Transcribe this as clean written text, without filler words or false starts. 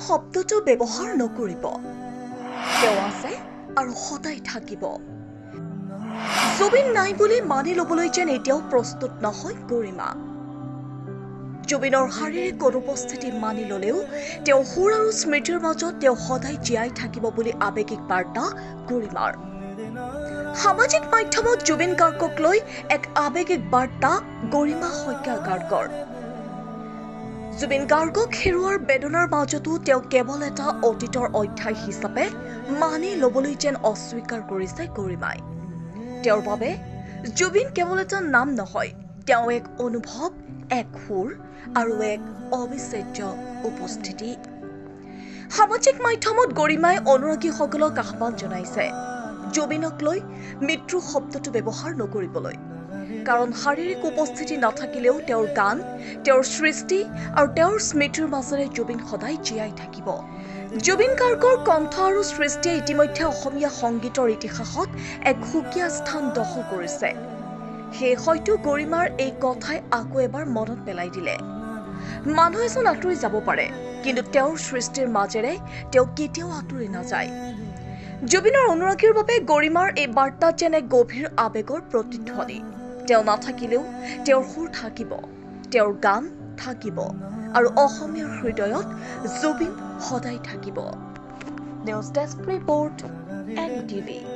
শব্দটো ব্যৱহাৰ নকৰিব তেওঁ আছে আৰু সদায় থাকিব জুবিন নাই বুলি মানি ল'বলৈ যেন এতিয়াও প্ৰস্তুত নহয় গৰিমা জুবিনৰ শাৰীৰিক অনুপস্থিতি মানি ল'লেও তেওঁ সুৰ আৰু স্মৃতিৰ মাজত তেওঁ সদায় জীয়াই থাকিব বুলি আৱেগিক বাৰ্তা গৰিমাৰ সামাজিক মাধ্যমত জুবিন গাৰ্গক লৈ এক আৱেগিক বাৰ্তা গৰিমা শইকীয়া গাৰ্গৰ জুবিন গাৰ্গক হেৰুৱাৰ বেদনাৰ মাজতো তেওঁ কেৱল এটা অতীতৰ অধ্যায় হিচাপে মানি ল'বলৈ যেন অস্বীকাৰ কৰিছে গৰিমাই তেওঁৰ বাবে জুবিন কেৱল এটা নাম নহয় তেওঁ এক অনুভৱ এক সুৰ আৰু এক অবিচ্ছেদ্য উপস্থিতি সামাজিক মাধ্যমত গৰিমাই অনুৰাগীসকলক আহ্বান জনাইছে জুবিনক লৈ মৃত্যু শব্দটো ব্যৱহাৰ নকৰিবলৈ কাৰণ শাৰীৰিক উপস্থিতি নাথাকিলেও তেওঁৰ গান তেওঁৰ সৃষ্টি আৰু তেওঁৰ স্মৃতিৰ মাজেৰে জুবিন সদায় জীয়াই থাকিব জুবিন গাৰ্গৰ কণ্ঠ আৰু সৃষ্টিয়ে ইতিমধ্যে অসমীয়া সংগীতৰ ইতিহাসত এক সুকীয়া স্থান দখল কৰিছে সেয়ে হয়তো গৰিমাৰ এই কথাই আকৌ এবাৰ মনত পেলাই দিলে মানুহ এজন আঁতৰি যাব পাৰে কিন্তু তেওঁৰ সৃষ্টিৰ মাজেৰে তেওঁ কেতিয়াও আঁতৰি নাযায় জুবিনৰ অনুৰাগীৰ বাবে গৰিমাৰ এই বাৰ্তা যেন এক গভীৰ আৱেগৰ প্ৰতিধ্বনি তেওঁ নাথাকিলেও তেওঁৰ সুৰ থাকিব তেওঁৰ গান থাকিব আৰু অসমীয়াৰ হৃদয়ত জুবিন সদায় থাকিব নিউজ ডেস্ক ৰিপৰ্ট NETV